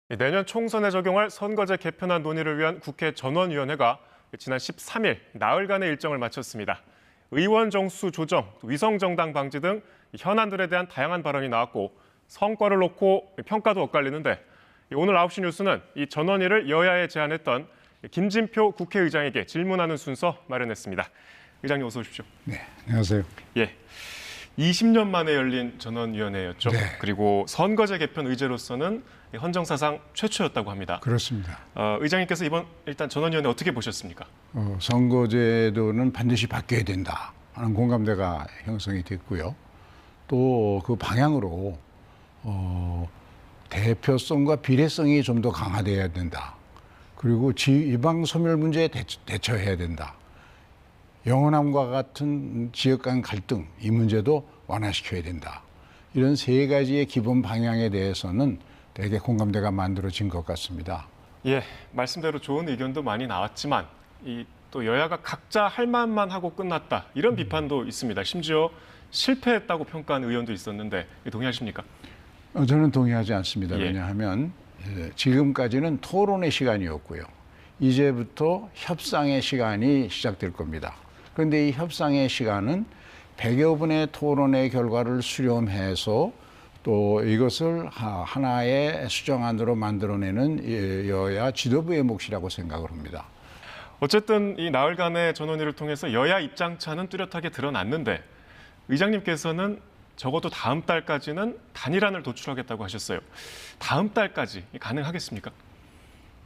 내년 총선에 적용할 선거제 개편안 논의를 위한 국회 전원위원회가 지난 13일 나흘간의 일정을 마쳤습니다. 의원 정수 조정, 위성정당 방지 등 현안들에 대한 다양한 발언이 나왔고 성과를 놓고 평가도 엇갈리는데 오늘 9시 뉴스는 이 전원위를 여야에 제안했던 김진표 국회의장에게 질문하는 순서 마련했습니다. 의장님 어서 오십시오. 네, 안녕하세요. 예. 20년 만에 열린 전원위원회였죠. 네. 그리고 선거제 개편 의제로서는 헌정사상 최초였다고 합니다. 그렇습니다. 의장님께서 이번 일단 전원위원회 어떻게 보셨습니까? 선거제도는 반드시 바뀌어야 된다 하는 공감대가 형성이 됐고요. 또 그 방향으로 대표성과 비례성이 좀 더 강화돼야 된다. 그리고 지방 소멸 문제에 대처해야 된다. 영호남과 같은 지역 간 갈등, 이 문제도 완화시켜야 된다. 이런 세 가지의 기본 방향에 대해서는 되게 공감대가 만들어진 것 같습니다. 예, 말씀대로 좋은 의견도 많이 나왔지만 또 여야가 각자 할 말만 하고 끝났다. 이런 비판도 있습니다. 심지어 실패했다고 평가한 의원도 있었는데 동의하십니까? 저는 동의하지 않습니다. 예. 왜냐하면 지금까지는 토론의 시간이었고요. 이제부터 협상의 시간이 시작될 겁니다. 그런데 이 협상의 시간은 100여 분의 토론의 결과를 수렴해서 또 이것을 하나의 수정안으로 만들어내는 여야 지도부의 몫이라고 생각을 합니다. 어쨌든 이 나흘간의 전원위를 통해서 여야 입장차는 뚜렷하게 드러났는데 의장님께서는 적어도 다음 달까지는 단일안을 도출하겠다고 하셨어요. 다음 달까지 가능하겠습니까?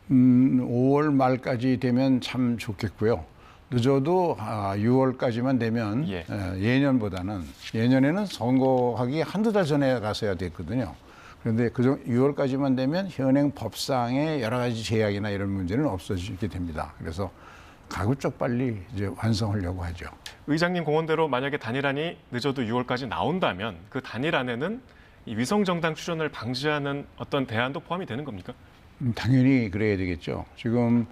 5월 말까지 되면 참 좋겠고요. 늦어도 6월까지만 되면 예. 예년보다는 예년에는 선거하기 한두 달 전에 가서야 됐거든요. 그런데 6월까지만 되면 현행 법상의 여러 가지 제약이나 이런 문제는 없어지게 됩니다. 그래서 가급적 빨리 이제 완성하려고 하죠. 의장님 공언대로 만약에 단일안이 늦어도 6월까지 나온다면 그 단일안에는 이 위성정당 출연을 방지하는 어떤 대안도 포함이 되는 겁니까? 당연히 그래야 되겠죠. 지금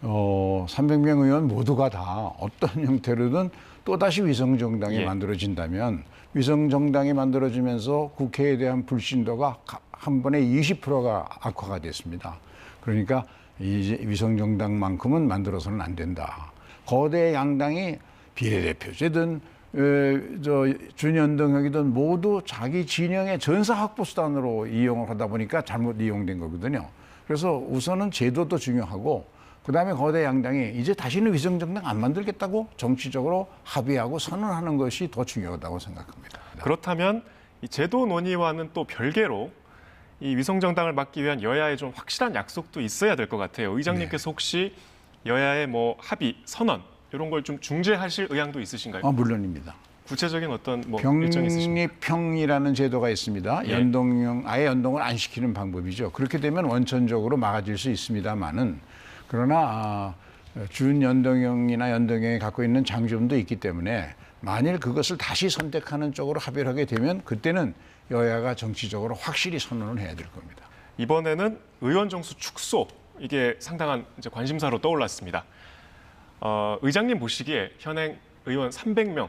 300명 의원 모두가 다 어떤 형태로든 또다시 위성정당이 예. 만들어진다면 위성정당이 만들어지면서 국회에 대한 불신도가 한 번에 20%가 악화가 됐습니다. 그러니까 이제 위성정당만큼은 만들어서는 안 된다. 거대 양당이 비례대표제든 준연동형이든 모두 자기 진영의 전사 확보수단으로 이용을 하다 보니까 잘못 이용된 거거든요. 그래서 우선은 제도도 중요하고 그다음에 거대 양당이 이제 다시는 위성정당 안 만들겠다고 정치적으로 합의하고 선언하는 것이 더 중요하다고 생각합니다. 그렇다면 이 제도 논의와는 또 별개로 이 위성정당을 막기 위한 여야의 좀 확실한 약속도 있어야 될 것 같아요. 의장님께서 혹시 여야의 뭐 합의, 선언 이런 걸 좀 중재하실 의향도 있으신가요? 물론입니다. 구체적인 어떤 일정이 있으십니까? 병립형이라는 제도가 있습니다. 예. 아예 연동을 안 시키는 방법이죠. 그렇게 되면 원천적으로 막아질 수 있습니다만은 그러나 준연동형이나 연동형이 갖고 있는 장점도 있기 때문에 만일 그것을 다시 선택하는 쪽으로 합의를 하게 되면 그때는 여야가 정치적으로 확실히 선언을 해야 될 겁니다. 이번에는 의원 정수 축소 이게 상당한 이제 관심사로 떠올랐습니다. 의장님 보시기에 현행 의원 300명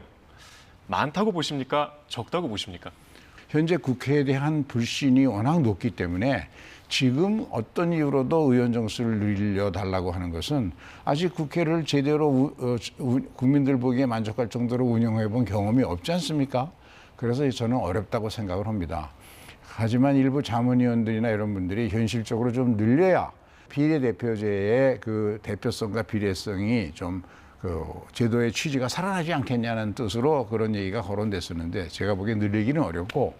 많다고 보십니까? 적다고 보십니까? 현재 국회에 대한 불신이 워낙 높기 때문에 지금 어떤 이유로도 의원 정수를 늘려달라고 하는 것은 아직 국회를 제대로 국민들 보기에 만족할 정도로 운영해 본 경험이 없지 않습니까? 그래서 저는 어렵다고 생각을 합니다. 하지만 일부 자문위원들이나 이런 분들이 현실적으로 좀 늘려야 비례대표제의 그 대표성과 비례성이 좀 그 제도의 취지가 살아나지 않겠냐는 뜻으로 그런 얘기가 거론됐었는데 제가 보기엔 늘리기는 어렵고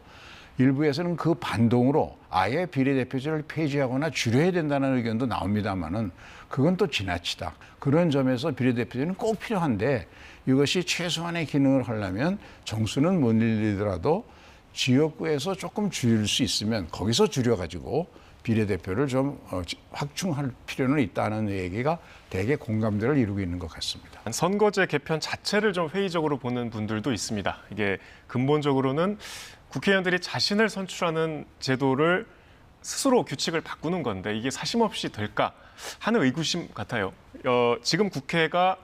일부에서는 그 반동으로 아예 비례대표제를 폐지하거나 줄여야 된다는 의견도 나옵니다만은 그건 또 지나치다. 그런 점에서 비례대표제는 꼭 필요한데 이것이 최소한의 기능을 하려면 정수는 못 늘리더라도 지역구에서 조금 줄일 수 있으면 거기서 줄여가지고 비례대표를 좀 확충할 필요는 있다는 얘기가 대개 공감대를 이루고 있는 것 같습니다. 선거제 개편 자체를 좀 회의적으로 보는 분들도 있습니다. 이게 근본적으로는 국회의원들이 자신을 선출하는 제도를 스스로 규칙을 바꾸는 건데 이게 사심없이 될까 하는 의구심 같아요. 지금 국회가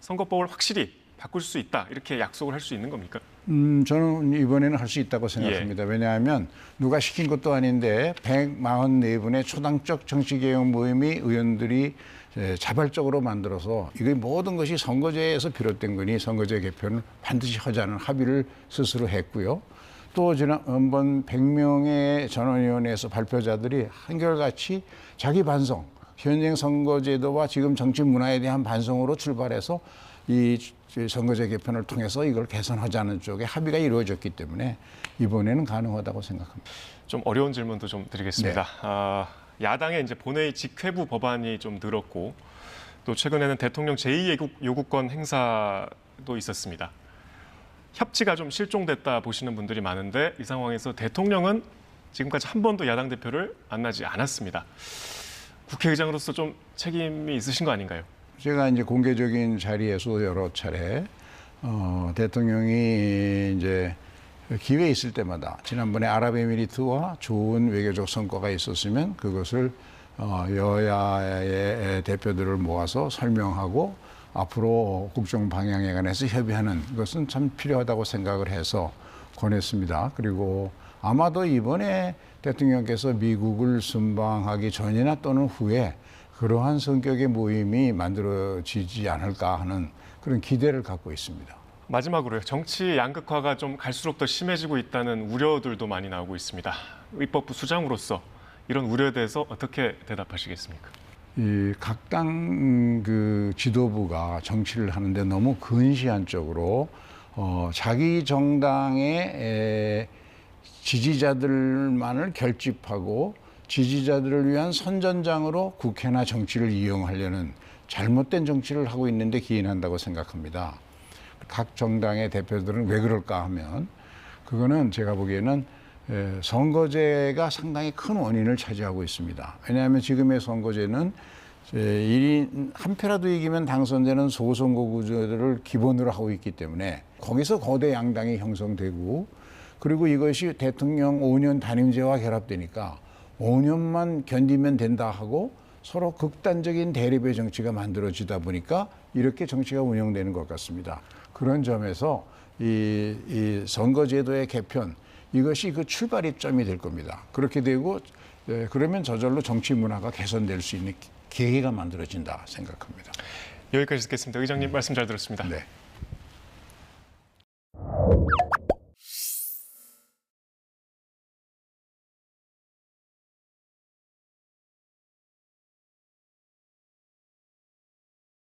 선거법을 확실히 바꿀 수 있다 이렇게 약속을 할 수 있는 겁니까? 저는 이번에는 할 수 있다고 생각합니다. 왜냐하면 누가 시킨 것도 아닌데 144분의 초당적 정치개혁 모임이 의원들이 자발적으로 만들어서 이게 모든 것이 선거제에서 비롯된 거니 선거제 개편을 반드시 하자는 합의를 스스로 했고요. 또 지난번 100명의 전원위원회에서 발표자들이 한결같이 자기 반성, 현행 선거제도와 지금 정치 문화에 대한 반성으로 출발해서 이 선거제 개편을 통해서 이걸 개선하자는 쪽에 합의가 이루어졌기 때문에 이번에는 가능하다고 생각합니다. 좀 어려운 질문도 좀 드리겠습니다. 네. 야당의 이제 본회의 직회부 법안이 좀 늘었고 또 최근에는 대통령 제2요구권 행사도 있었습니다. 협치가 좀 실종됐다 보시는 분들이 많은데 이 상황에서 대통령은 지금까지 한 번도 야당 대표를 만나지 않았습니다. 국회의장으로서 좀 책임이 있으신 거 아닌가요? 제가 이제 공개적인 자리에서 여러 차례 대통령이 이제 기회 있을 때마다 지난번에 아랍에미리트와 좋은 외교적 성과가 있었으면 그것을 여야의 대표들을 모아서 설명하고 앞으로 국정 방향에 관해서 협의하는 것은 참 필요하다고 생각을 해서 권했습니다. 그리고 아마도 이번에 대통령께서 미국을 순방하기 전이나 또는 후에 그러한 성격의 모임이 만들어지지 않을까 하는 그런 기대를 갖고 있습니다. 마지막으로요. 정치 양극화가 좀 갈수록 더 심해지고 있다는 우려들도 많이 나오고 있습니다. 입법부 수장으로서 이런 우려에 대해서 어떻게 대답하시겠습니까? 이 각 당 그 지도부가 정치를 하는데 너무 근시안적으로 자기 정당의 지지자들만을 결집하고 지지자들을 위한 선전장으로 국회나 정치를 이용하려는 잘못된 정치를 하고 있는데 기인한다고 생각합니다. 각 정당의 대표들은 왜 그럴까 하면 그거는 제가 보기에는 선거제가 상당히 큰 원인을 차지하고 있습니다. 왜냐하면 지금의 선거제는 1인 한 표라도 이기면 당선되는 소선거 구조를 기본으로 하고 있기 때문에 거기서 거대 양당이 형성되고 그리고 이것이 대통령 5년 단임제와 결합되니까 5년만 견디면 된다 하고 서로 극단적인 대립의 정치가 만들어지다 보니까 이렇게 정치가 운영되는 것 같습니다. 그런 점에서 이 선거제도의 개편 이것이 그 출발점이 될 겁니다. 그렇게 되고 그러면 저절로 정치 문화가 개선될 수 있는 계기가 만들어진다 생각합니다. 여기까지 듣겠습니다. 의장님 말씀 잘 들었습니다. 네.